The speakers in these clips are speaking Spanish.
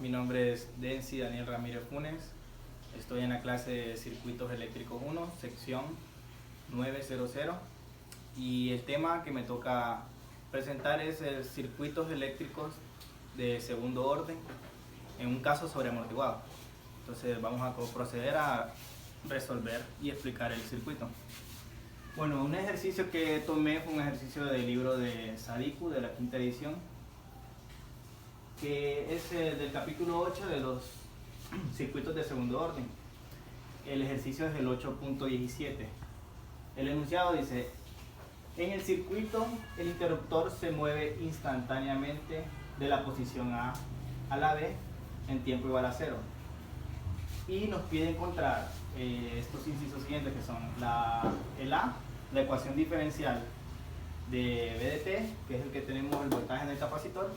Mi nombre es Densi Daniel Ramírez Funes. Estoy en la clase de Circuitos Eléctricos 1, sección 900. Y el tema que me toca presentar es el circuitos eléctricos de segundo orden en un caso sobre amortiguado. Entonces vamos a proceder a resolver y explicar el circuito. Bueno, un ejercicio que tomé fue un ejercicio del libro de Sadiku de la quinta edición, que es del capítulo 8 de los circuitos de segundo orden. El ejercicio es el 8.17. El enunciado dice: en el circuito el interruptor se mueve instantáneamente de la posición A a la B en tiempo igual a 0. Y nos pide encontrar estos incisos siguientes, que son el A, la ecuación diferencial de VDT, que es el que tenemos el voltaje en el capacitor,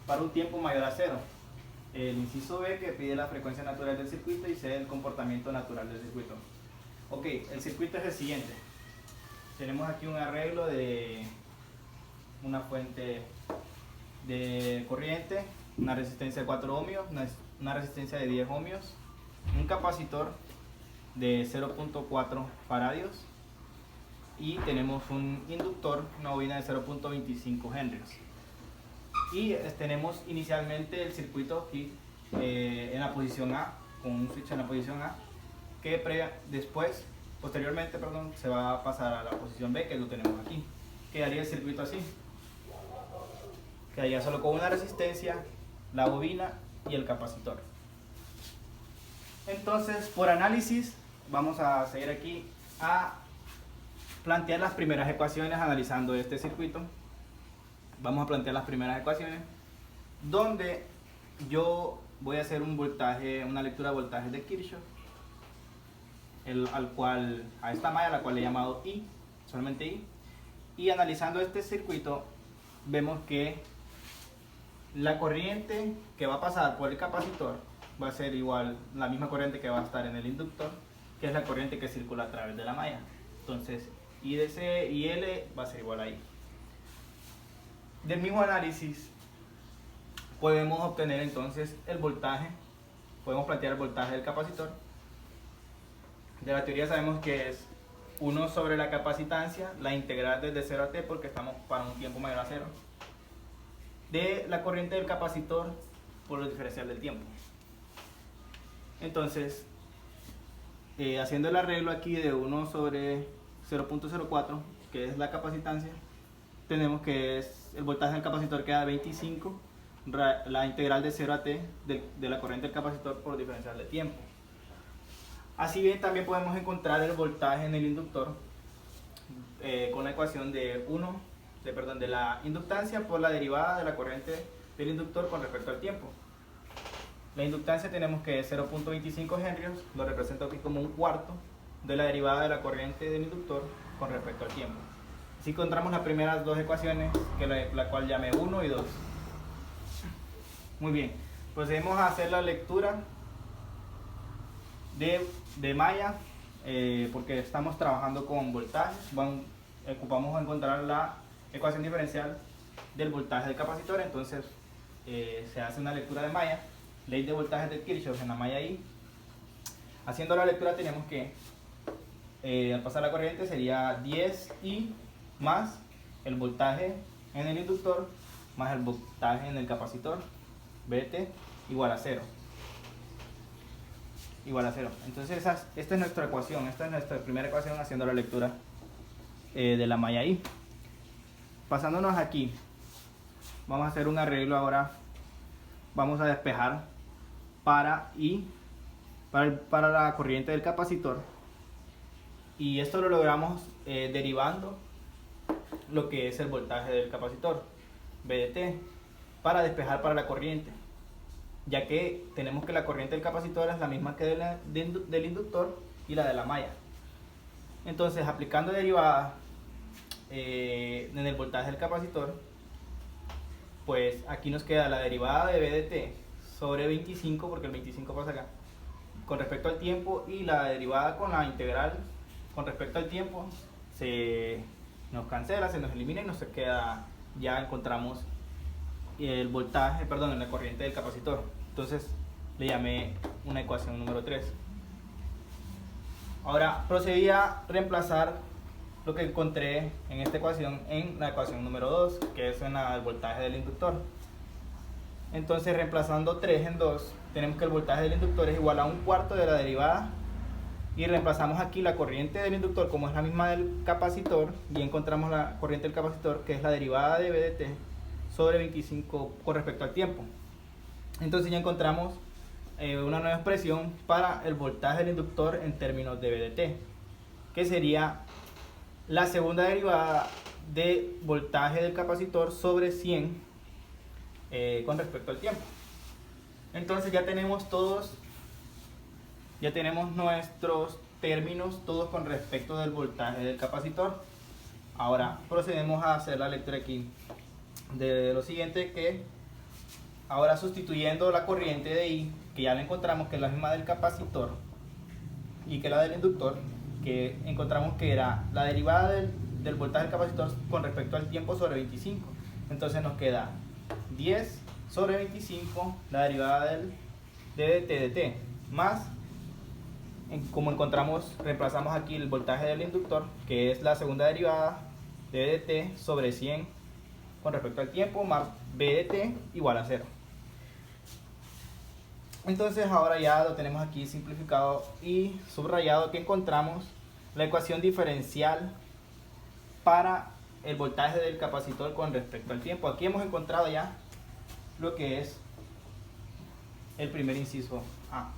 para un tiempo mayor a 0. El inciso B, que pide la frecuencia natural del circuito, y C, el comportamiento natural del circuito. Ok, el circuito es el siguiente. Tenemos aquí un arreglo de una fuente de corriente, una resistencia de 4 ohmios, una resistencia de 10 ohmios, un capacitor de 0.4 faradios y tenemos un inductor, una bobina de 0.25 henrios. Y tenemos inicialmente el circuito aquí en la posición A, con un switch en la posición A, que posteriormente se va a pasar a la posición B, que lo tenemos aquí. Quedaría el circuito así. Quedaría solo con una resistencia, la bobina y el capacitor. Entonces, por análisis, vamos a seguir aquí a plantear las primeras ecuaciones analizando este circuito. Vamos a plantear las primeras ecuaciones, donde yo voy a hacer una lectura de voltajes de Kirchhoff, a esta malla, la cual he llamado I, solamente I. Y analizando este circuito, vemos que la corriente que va a pasar por el capacitor va a ser igual, la misma corriente que va a estar en el inductor, que es la corriente que circula a través de la malla. Entonces, I de C y L va a ser igual a I. Del mismo análisis podemos obtener entonces el voltaje, podemos plantear el voltaje del capacitor. De la teoría sabemos que es 1 sobre la capacitancia, la integral desde 0 a t, porque estamos para un tiempo mayor a 0, de la corriente del capacitor por el diferencial del tiempo. Entonces, haciendo el arreglo aquí de 1 sobre 0.04, que es la capacitancia, tenemos que el voltaje del capacitor queda 25, la integral de 0 a t de la corriente del capacitor por diferencial de tiempo. Así bien, también podemos encontrar el voltaje en el inductor con la ecuación de la inductancia por la derivada de la corriente del inductor con respecto al tiempo. La inductancia tenemos que es 0.25 henrios, lo represento aquí como un cuarto de la derivada de la corriente del inductor con respecto al tiempo. Así encontramos las primeras dos ecuaciones, que la cual llamé 1 y 2. Muy bien, procedemos a hacer la lectura de malla, porque estamos trabajando con voltaje. Ocupamos encontrar la ecuación diferencial del voltaje del capacitor. Entonces se hace una lectura de malla, ley de voltajes de Kirchhoff en la malla I. Haciendo la lectura tenemos que al pasar la corriente sería 10I más el voltaje en el inductor más el voltaje en el capacitor, VT, igual a 0. Igual a 0. Entonces esta es nuestra ecuación, esta es nuestra primera ecuación haciendo la lectura de la malla I. Pasándonos aquí, vamos a hacer un arreglo ahora. Vamos a despejar para la corriente del capacitor, y esto lo logramos derivando lo que es el voltaje del capacitor, VDT, para despejar para la corriente, ya que tenemos que la corriente del capacitor es la misma que del inductor y la de la malla. Entonces, aplicando derivada en el voltaje del capacitor, pues aquí nos queda la derivada de VDT sobre 25, porque el 25 pasa acá, con respecto al tiempo, y la derivada con la integral con respecto al tiempo se nos cancela, se nos elimina y nos queda, ya encontramos el voltaje, perdón, en la corriente del capacitor. Entonces le llamé una ecuación número 3. Ahora procedí a reemplazar lo que encontré en esta ecuación en la ecuación número 2, que es en el voltaje del inductor. Entonces, reemplazando 3 en 2, tenemos que el voltaje del inductor es igual a 1/4 de la derivada, y reemplazamos aquí la corriente del inductor como es la misma del capacitor, y encontramos la corriente del capacitor, que es la derivada de V de t sobre 25 con respecto al tiempo. Entonces ya encontramos una nueva expresión para el voltaje del inductor en términos de V de t, que sería la segunda derivada de voltaje del capacitor sobre 100 con respecto al tiempo. Entonces ya tenemos nuestros términos todos con respecto del voltaje del capacitor. Ahora procedemos a hacer la lectura aquí de lo siguiente, que ahora sustituyendo la corriente de I, que ya la encontramos que es la misma del capacitor y que la del inductor, que encontramos que era la derivada del voltaje del capacitor con respecto al tiempo sobre 25. Entonces nos queda 10 sobre 25, la derivada del ddt de t, más, como encontramos, reemplazamos aquí el voltaje del inductor, que es la segunda derivada de dt sobre 100 con respecto al tiempo, más b de t igual a 0. Entonces ahora ya lo tenemos aquí simplificado y subrayado, que encontramos la ecuación diferencial para el voltaje del capacitor con respecto al tiempo. Aquí hemos encontrado ya lo que es el primer inciso A.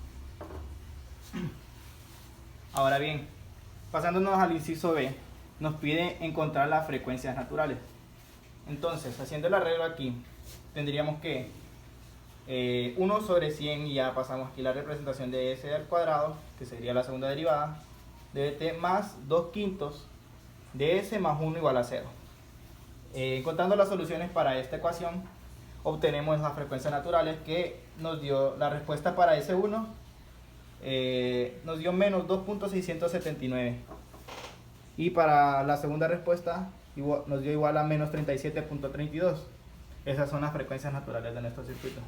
Ahora bien, pasándonos al inciso B, nos pide encontrar las frecuencias naturales. Entonces, haciendo el arreglo aquí, tendríamos que 1 sobre 100, y ya pasamos aquí la representación de S al cuadrado, que sería la segunda derivada, de t, más 2/5 de S más 1 igual a 0. Encontrando las soluciones para esta ecuación, obtenemos las frecuencias naturales, que nos dio la respuesta para S1, nos dio menos 2.679, y para la segunda respuesta nos dio igual a menos 37.32. Esas son las frecuencias naturales de nuestro circuito.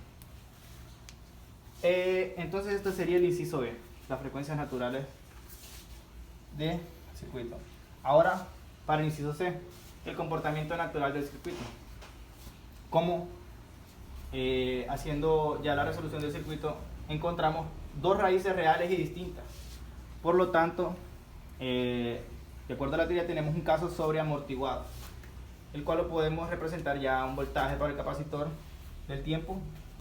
Entonces este sería el inciso B, las frecuencias naturales de circuito. Ahora, para el inciso C, el comportamiento natural del circuito. Como haciendo ya la resolución del circuito, encontramos dos raíces reales y distintas. Por lo tanto, de acuerdo a la teoría, tenemos un caso sobreamortiguado, el cual lo podemos representar ya un voltaje para el capacitor del tiempo,